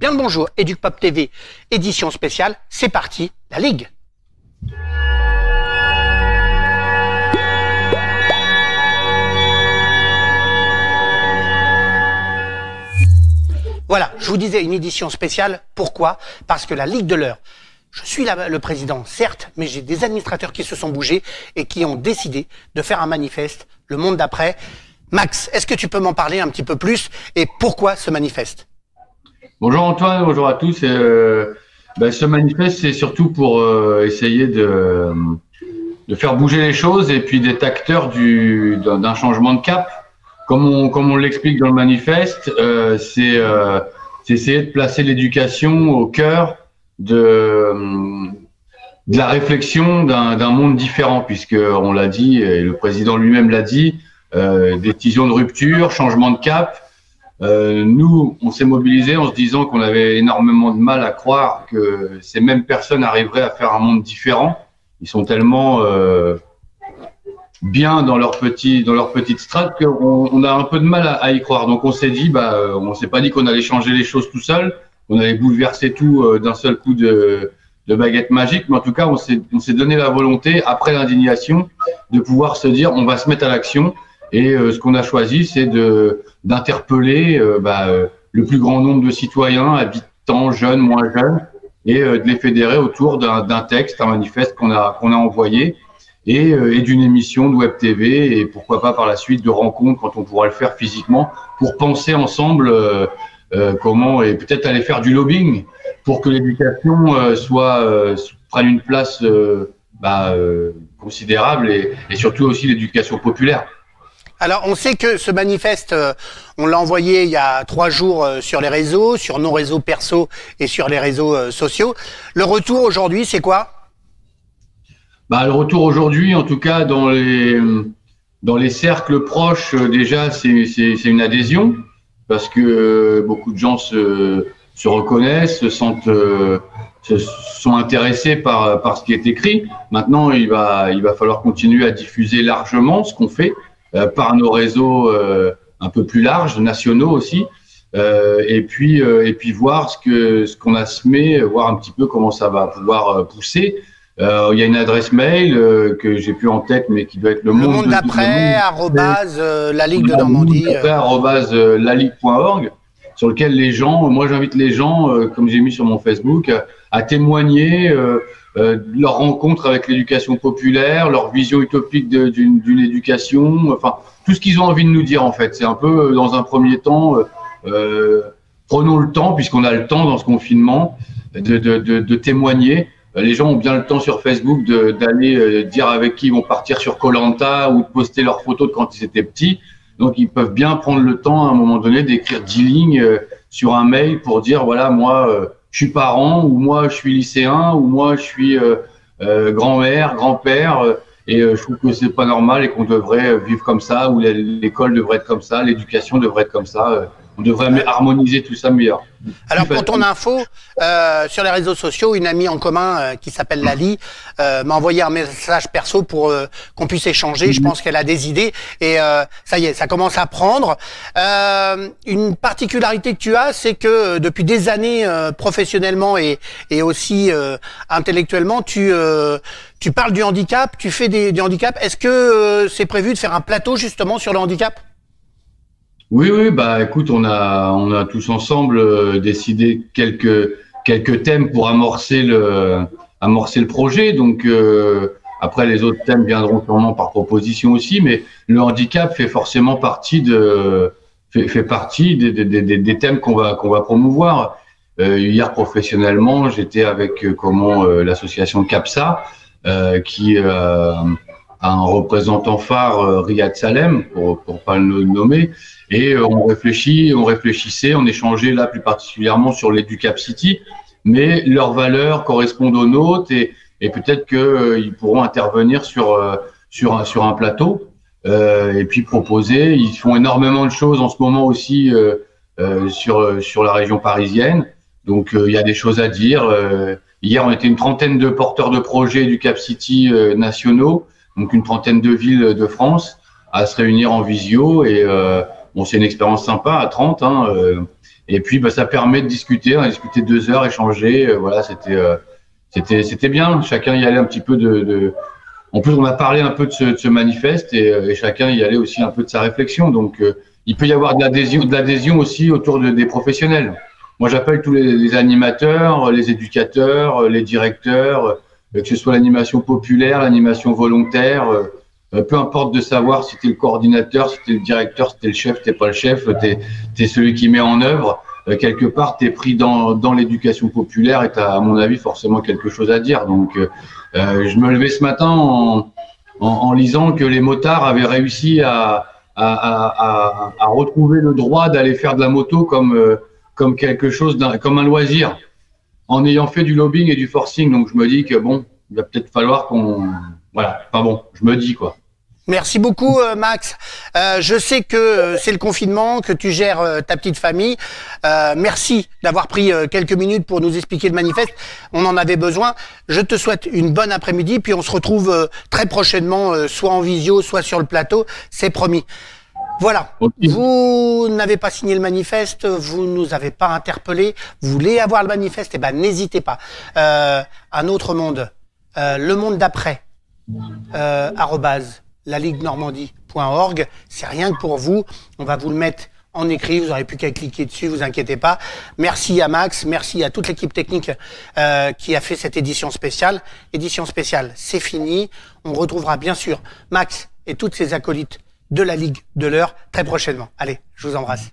Bien le bonjour, EducPop TV, édition spéciale, c'est parti, la Ligue. Voilà, je vous disais une édition spéciale, pourquoi? Parce que la Ligue de l'Heure, je suis le président, certes, mais j'ai des administrateurs qui se sont bougés et qui ont décidé de faire un manifeste, le monde d'après. Max, est-ce que tu peux m'en parler un petit peu plus et pourquoi ce manifeste? Bonjour Antoine, bonjour à tous. Ce manifeste, c'est surtout pour essayer de faire bouger les choses et puis d'être acteur d'un changement de cap. Comme on l'explique dans le manifeste, c'est essayer de placer l'éducation au cœur de la réflexion d'un monde différent, puisque on l'a dit, et le président lui-même l'a dit, décision de rupture, changement de cap. Nous, on s'est mobilisés en se disant qu'on avait énormément de mal à croire que ces mêmes personnes arriveraient à faire un monde différent. Ils sont tellement bien dans leur petite strate qu'on a un peu de mal à y croire. Donc on s'est dit, on s'est pas dit qu'on allait changer les choses tout seul, qu'on allait bouleverser tout d'un seul coup de baguette magique, mais en tout cas on s'est donné la volonté, après l'indignation, de pouvoir se dire on va se mettre à l'action. Et ce qu'on a choisi, c'est d'interpeller le plus grand nombre de citoyens, habitants, jeunes, moins jeunes, et de les fédérer autour d'un texte, un manifeste qu'on a envoyé, et d'une émission de Web TV, et pourquoi pas par la suite de rencontres quand on pourra le faire physiquement, pour penser ensemble comment, et peut-être aller faire du lobbying pour que l'éducation prenne une place considérable, et surtout aussi l'éducation populaire. Alors, on sait que ce manifeste, on l'a envoyé il y a 3 jours sur les réseaux, sur nos réseaux perso et sur les réseaux sociaux. Le retour aujourd'hui, c'est quoi? Le retour aujourd'hui, en tout cas dans les cercles proches, déjà, c'est une adhésion, parce que beaucoup de gens se reconnaissent, se sont intéressés par ce qui est écrit. Maintenant, il va falloir continuer à diffuser largement ce qu'on fait, par nos réseaux un peu plus larges, nationaux aussi, et puis voir ce qu'on a semé, voir un petit peu comment ça va pouvoir pousser. Il y a une adresse mail que j'ai plus en tête, mais qui doit être le monde d'après, la Ligue de Normandie, @laligue.org, sur lequel les gens, moi j'invite les gens, comme j'ai mis sur mon Facebook, à témoigner leur rencontre avec l'éducation populaire, leur vision utopique d'une éducation, enfin tout ce qu'ils ont envie de nous dire en fait. C'est un peu dans un premier temps, prenons le temps, puisqu'on a le temps dans ce confinement, de témoigner. Les gens ont bien le temps sur Facebook d'aller dire avec qui ils vont partir sur Koh-Lanta ou de poster leurs photos de quand ils étaient petits. Donc ils peuvent bien prendre le temps à un moment donné d'écrire 10 lignes sur un mail pour dire voilà, moi je suis parent, ou moi je suis lycéen, ou moi je suis grand-mère, grand-père, et je trouve que c'est pas normal et qu'on devrait vivre comme ça, ou l'école devrait être comme ça, l'éducation devrait être comme ça. On devrait harmoniser tout ça meilleur. Alors pour ton info, sur les réseaux sociaux, une amie en commun qui s'appelle Lali m'a envoyé un message perso pour qu'on puisse échanger. Je pense qu'elle a des idées et ça y est, ça commence à prendre. Une particularité que tu as, c'est que depuis des années, professionnellement et aussi intellectuellement, tu parles du handicap, tu fais du handicap. Est-ce que c'est prévu de faire un plateau justement sur le handicap ? Oui, écoute, on a tous ensemble décidé quelques thèmes pour amorcer le projet. Donc après, les autres thèmes viendront sûrement par proposition aussi, mais le handicap fait forcément partie fait partie des thèmes qu'on va promouvoir. Hier, professionnellement, j'étais avec l'association CAPSA, qui a un représentant phare, Riyad Salem, pour pas le nommer. Et on réfléchissait, on échangeait là plus particulièrement sur l'Educap City, mais leurs valeurs correspondent aux nôtres et peut-être qu'ils pourront intervenir sur un plateau et puis proposer. Ils font énormément de choses en ce moment aussi sur la région parisienne, donc il y a des choses à dire. Hier, on était une trentaine de porteurs de projets Educap City nationaux, donc une trentaine de villes de France, à se réunir en visio et bon, c'est une expérience sympa à 30, Et puis, ça permet de discuter. On a discuté 2 heures, échanger. Voilà, c'était bien. Chacun y allait un petit peu En plus, on a parlé un peu de ce manifeste et chacun y allait aussi un peu de sa réflexion. Donc, il peut y avoir de l'adhésion aussi autour des professionnels. Moi, j'appelle tous les animateurs, les éducateurs, les directeurs, que ce soit l'animation populaire, l'animation volontaire, peu importe de savoir si tu es le coordinateur, si tu es le directeur, si tu es le chef, si tu n'es pas le chef, tu es celui qui met en œuvre. Quelque part, tu es pris dans l'éducation populaire et tu as, à mon avis, forcément quelque chose à dire. Donc, je me levais ce matin en lisant que les motards avaient réussi à retrouver le droit d'aller faire de la moto comme quelque chose, comme un loisir, en ayant fait du lobbying et du forcing. Donc, je me dis que bon, il va peut-être falloir voilà, enfin bon, je me dis quoi. Merci beaucoup, Max. Je sais que c'est le confinement, que tu gères ta petite famille. Merci d'avoir pris quelques minutes pour nous expliquer le manifeste. On en avait besoin. Je te souhaite une bonne après-midi, puis on se retrouve très prochainement, soit en visio, soit sur le plateau. C'est promis. Voilà. Okay. Vous n'avez pas signé le manifeste, vous nous avez pas interpellé. Vous voulez avoir le manifeste, eh ben n'hésitez pas. Un autre monde, le monde d'après. @laliguenormandie.org. C'est rien que pour vous. On va vous le mettre en écrit. Vous n'aurez plus qu'à cliquer dessus, vous inquiétez pas. Merci à Max, merci à toute l'équipe technique qui a fait cette édition spéciale. Édition spéciale, c'est fini. On retrouvera bien sûr Max et toutes ses acolytes de la Ligue de l'Heure très prochainement. Allez, je vous embrasse.